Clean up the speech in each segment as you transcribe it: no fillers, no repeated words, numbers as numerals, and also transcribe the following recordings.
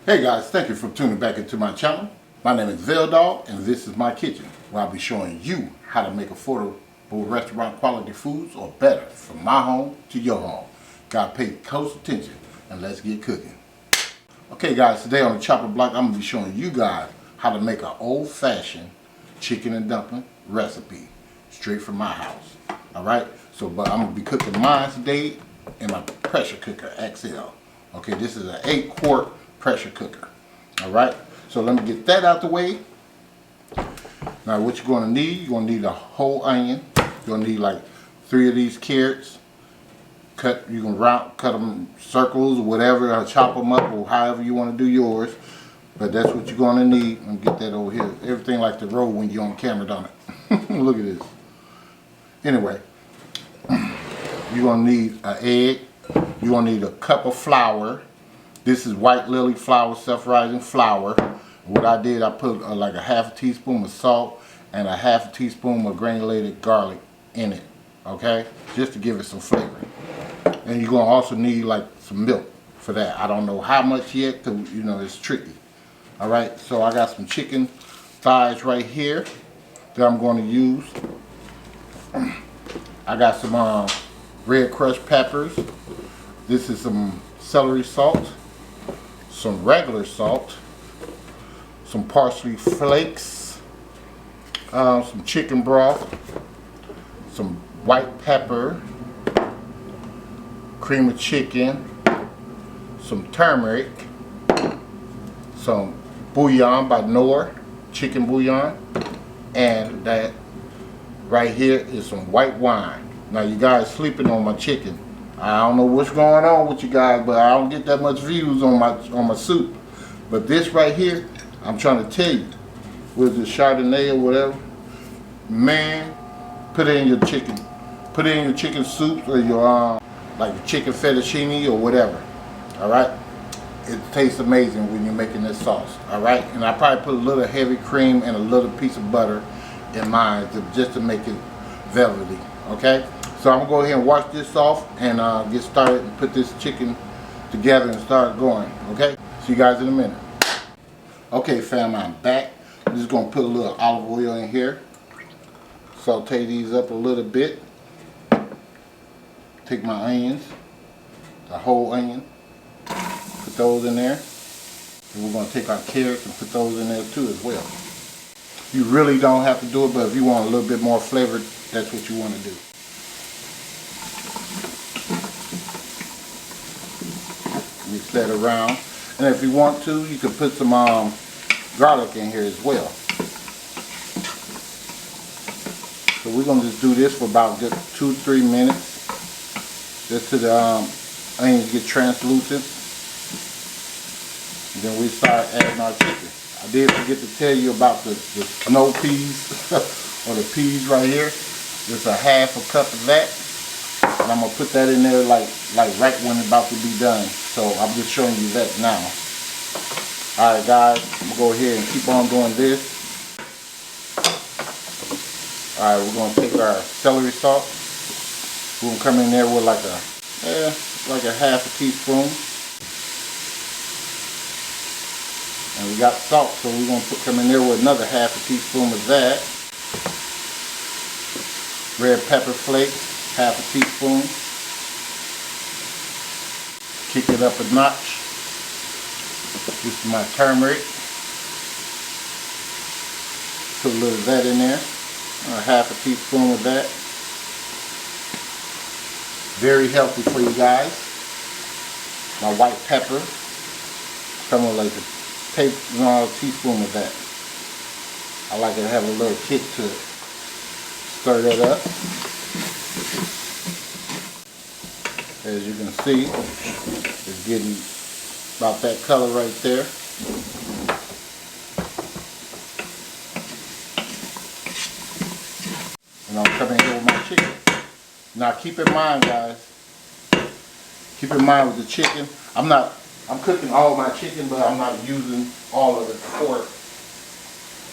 Hey guys, thank you for tuning back into my channel. My name is VELDOGGS and this is my kitchen, where I'll be showing you how to make affordable restaurant quality foods or better from my home to your home. Gotta pay close attention and let's get cooking. Okay guys, today on the chopper block I'm going to be showing you guys how to make an old-fashioned chicken and dumpling recipe straight from my house. Alright, but I'm going to be cooking mine today in my pressure cooker XL. Okay, this is an 8-quart pressure cooker. Alright, so let me get that out the way. Now what you're going to need, you're going to need a whole onion. You're going to need like 3 of these carrots. You can cut them circles or whatever, or chop them up or however you want to do yours. But that's what you're going to need. I'm going to get that over here. Everything like to roll when you're on camera, don't it? Look at this. Anyway, you're going to need an egg. You're going to need a cup of flour. This is white lily flour, self-rising flour. What I did, I put like a ½ teaspoon of salt and a ½ teaspoon of granulated garlic in it, okay? Just to give it some flavor. And you're going to also need like some milk for that. I don't know how much yet, because you know it's tricky. Alright, so I got some chicken thighs right here that I'm going to use. I got some red crushed peppers. This is some celery salt, some regular salt, some parsley flakes, some chicken broth, some white pepper, cream of chicken, some turmeric, some bouillon by Knorr, chicken bouillon, and that right here is some white wine. Now you guys sleeping on my chicken. I don't know what's going on with you guys, but I don't get that much views on my soup. But this right here, I'm trying to tell you, with the Chardonnay or whatever, man, put it in your chicken. Put it in your chicken soups or your like your chicken fettuccine or whatever. All right, it tastes amazing when you're making this sauce. All right, and I probably put a little heavy cream and a little piece of butter in mine just to make it velvety. Okay. So I'm going to go ahead and wash this off and get started and put this chicken together and start going, okay? See you guys in a minute. Okay fam, I'm back. I'm just going to put a little olive oil in here. Saute these up a little bit. Take my onions, the whole onion, put those in there. And we're going to take our carrots and put those in there too as well. You really don't have to do it, but if you want a little bit more flavor, that's what you want to do. Mix that around, and if you want to, you can put some garlic in here as well. So we're going to just do this for about good 2-3 minutes, just till the onions get translucent, and then we start adding our chicken. I did forget to tell you about the snow peas or the peas right here. There's a ½ cup of that. And I'm going to put that in there like right when it's about to be done. So I'm just showing you that now. Alright guys, I'm going to go ahead and keep on doing this. Alright, we're going to take our celery salt. We're going to come in there with like a ½ teaspoon. And we got salt, so we're going to come in there with another ½ teaspoon of that. Red pepper flakes. ½ teaspoon. Kick it up a notch. This is my turmeric. Put a little of that in there. ½ teaspoon of that. Very healthy for you guys. My white pepper. Something like a teaspoon of that. I like it to have a little kick to it. Stir that up. As you can see, it's getting about that color right there. And I'm coming here with my chicken. Now keep in mind guys, keep in mind with the chicken, I'm cooking all my chicken, but I'm not using all of it for,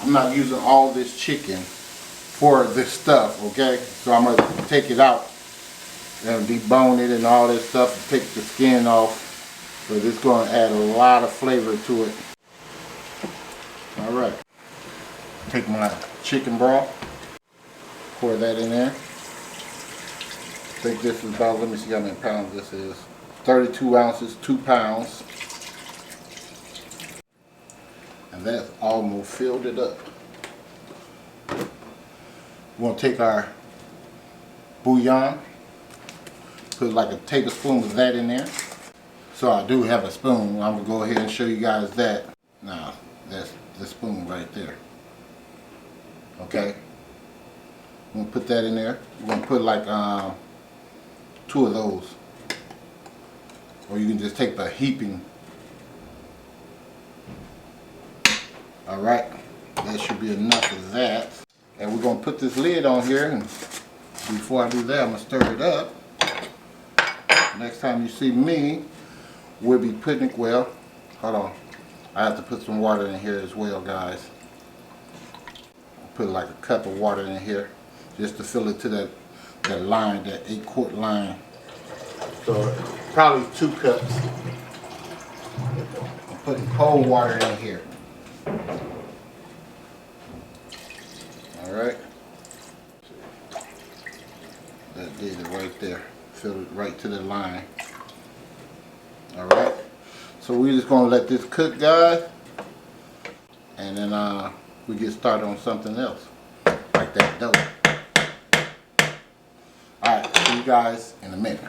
I'm not using all this chicken for this stuff, okay? So I'm going to take it out and debone it and all this stuff and take the skin off but it's going to add a lot of flavor to it. All right, take my chicken broth, pour that in there. I think this is about, let me see how many pounds this is. 32 ounces, 2 pounds. And that's almost filled it up. We're going to take our bouillon, put like a tablespoon of that in there. So I do have a spoon. I'm going to go ahead and show you guys that. Now, that's the spoon right there. Okay? I'm going to put that in there. We're going to put like 2 of those. Or you can just take the heaping. Alright, that should be enough of that. And we're going to put this lid on here. And before I do that, I'm going to stir it up. Next time you see me, we'll be putting it, well, hold on. I have to put some water in here as well, guys. I'll put like a cup of water in here just to fill it to that line, that 8-quart line. So probably 2 cups. I'm putting cold water in here. All right. That did it right there. Fill it right to the line. All right. So we're just gonna let this cook, guys, and then we get started on something else, like that dough. All right. See you guys in a minute.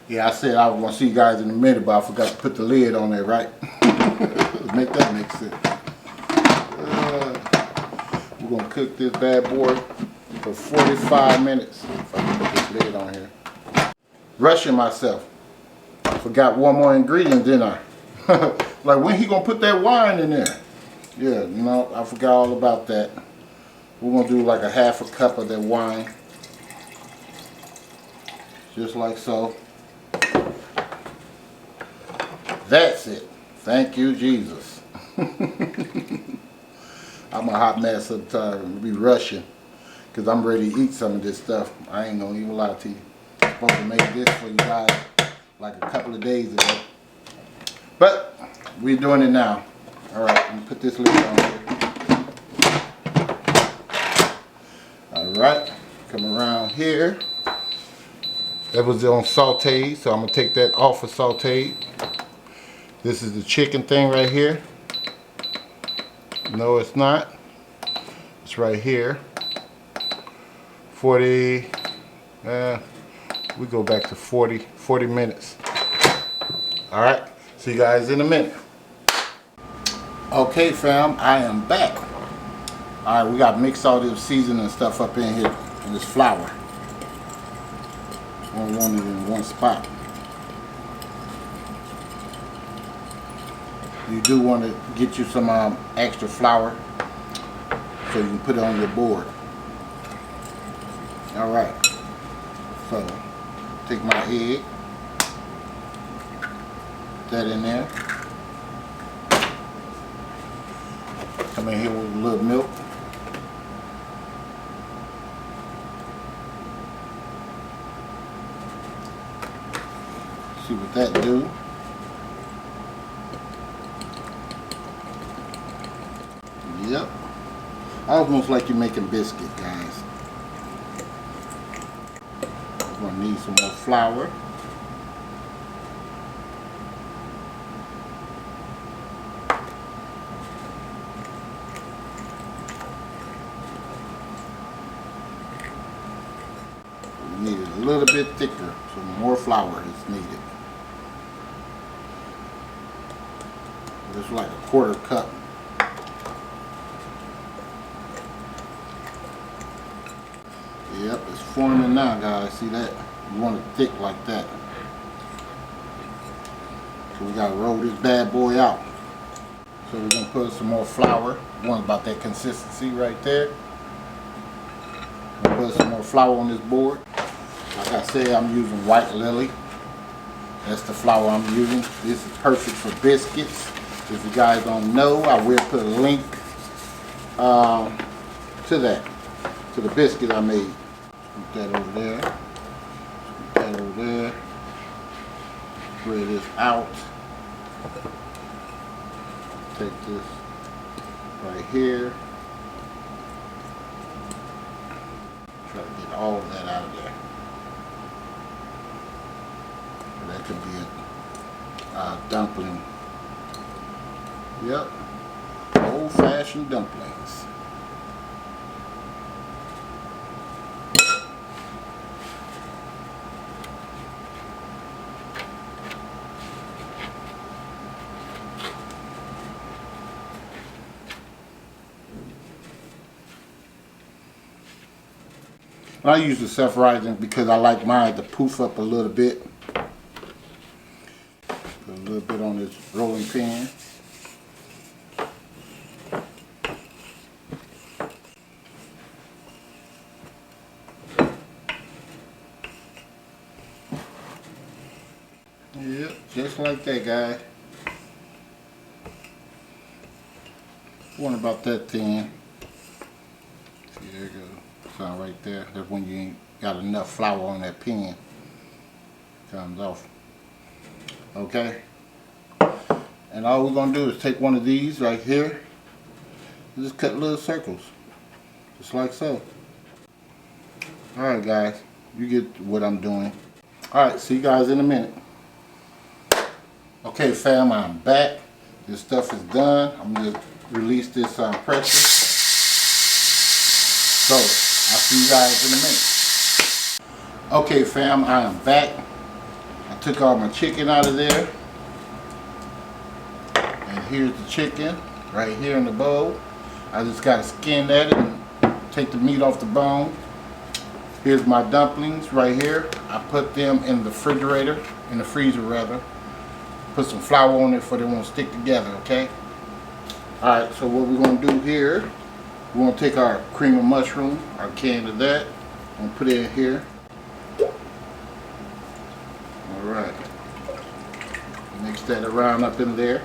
Yeah, I said I was gonna see you guys in a minute, but I forgot to put the lid on there, right? Make that make sense. We're gonna cook this bad boy for 45 minutes. If I can put this lid on here. Rushing myself. Forgot one more ingredient, didn't I? Like, when he gonna put that wine in there? Yeah, no, I forgot all about that. We're gonna do like a half a cup of that wine. Just like so. That's it. Thank you, Jesus. I'm a hot mess sometimes. Be rushing because I'm ready to eat some of this stuff. I ain't gonna even lie to you. I'm supposed to make this for you guys like a couple of days ago. But we're doing it now. Alright, let me put this lid on here. Alright, come around here. That was on sauteed, so I'm gonna take that off of sauteed. This is the chicken thing right here. No, it's not. It's right here. 40, we go back to 40 minutes. All right, see you guys in a minute. Okay, fam, I am back. All right, we got to mix all this seasoning and stuff up in here, and this flour. Don't want it in one spot. You do want to get you some extra flour so you can put it on your board. All right. So take my egg, put that in there. Come in here with a little milk. See what that do. Yep. Almost like you're making biscuit, guys. We're gonna need some more flour. We need it a little bit thicker, so more flour is needed. Just like a 1/4 cup. Yep, it's forming now, guys. See that? You want it thick like that. So we gotta roll this bad boy out. So we're gonna put some more flour. We want about that consistency right there. We'll put some more flour on this board. Like I said, I'm using White Lily. That's the flour I'm using. This is perfect for biscuits. If you guys don't know, I will put a link to that, to the biscuit I made. Put that over there. Put that over there. Spread this out. Take this right here. Try to get all of that out of there. That could be a dumpling. Yep. Old-fashioned dumplings. I use the self-rising because I like mine to poof up a little bit. Put a little bit on this rolling pin. Yep, just like that, guys. One about that thin. See, there you go. Sound right there. That's when you ain't got enough flour on that pin. Comes off. Okay. And all we're gonna do is take one of these right here and just cut little circles, just like so. All right, guys, you get what I'm doing. All right, see you guys in a minute. Okay, fam, I'm back. This stuff is done. I'm gonna release this pressure. So I'll see you guys in a minute. Okay, fam, I am back. I took all my chicken out of there. And here's the chicken right here in the bowl. I just gotta skin that and take the meat off the bone. Here's my dumplings right here. I put them in the refrigerator, in the freezer rather. Put some flour on it so they won't stick together, okay? Alright, so what we're gonna do here, we're gonna take our cream of mushroom, our can of that, and put it in here. Alright. Mix that around up in there.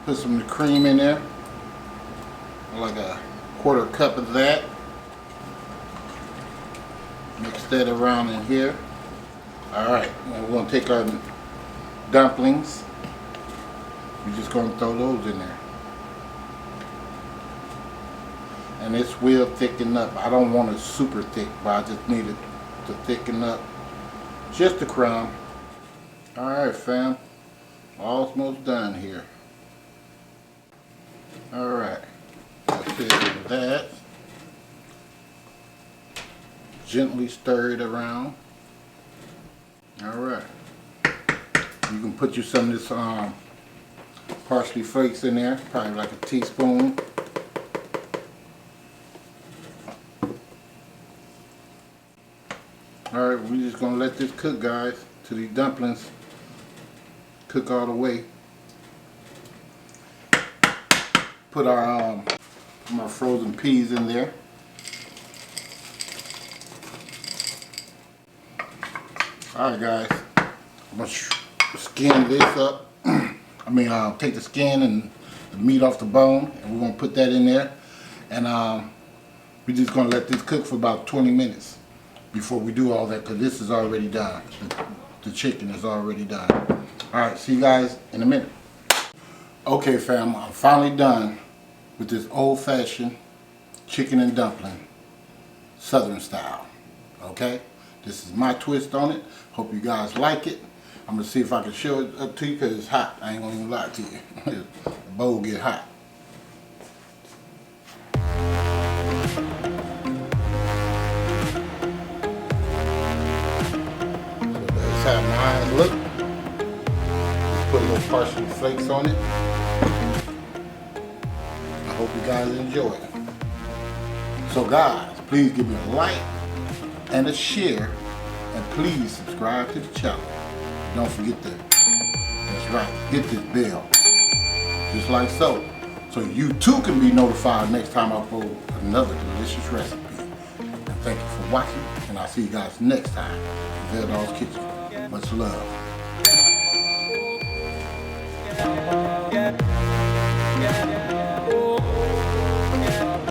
Put some of the cream in there. Like a quarter cup of that. Mix that around in here. Alright, we're gonna take our dumplings. We're just gonna throw those in there. And this will thicken up. I don't want it super thick, but I just need it to thicken up just a crumb. Alright, fam. Almost done here. Alright. Let's do that. Gently stir it around. Alright. You can put you some of this parsley flakes in there, probably like a teaspoon. Alright, we're just going to let this cook, guys, till these dumplings cook all the way. Put our my frozen peas in there. Alright, guys, I'm going to skin this up. Take the skin and the meat off the bone, and we're going to put that in there. And we're just going to let this cook for about 20 minutes before we do all that, because this is already done. The chicken is already done. Alright, see you guys in a minute. Okay, fam, I'm finally done with this old-fashioned chicken and dumpling, Southern style. Okay? This is my twist on it. Hope you guys like it. I'm going to see if I can show it up to you because it's hot. I ain't going to even lie to you. The bowl get hot. So that's how mine look. Just put a little parsley flakes on it. I hope you guys enjoy it. So guys, please give me a like and a share, and please subscribe to the channel. Don't forget that's right, hit this bell, just like so you too can be notified next time I upload another delicious recipe. And thank you for watching, and I'll see you guys next time in VELDOGG's Kitchen. Much love.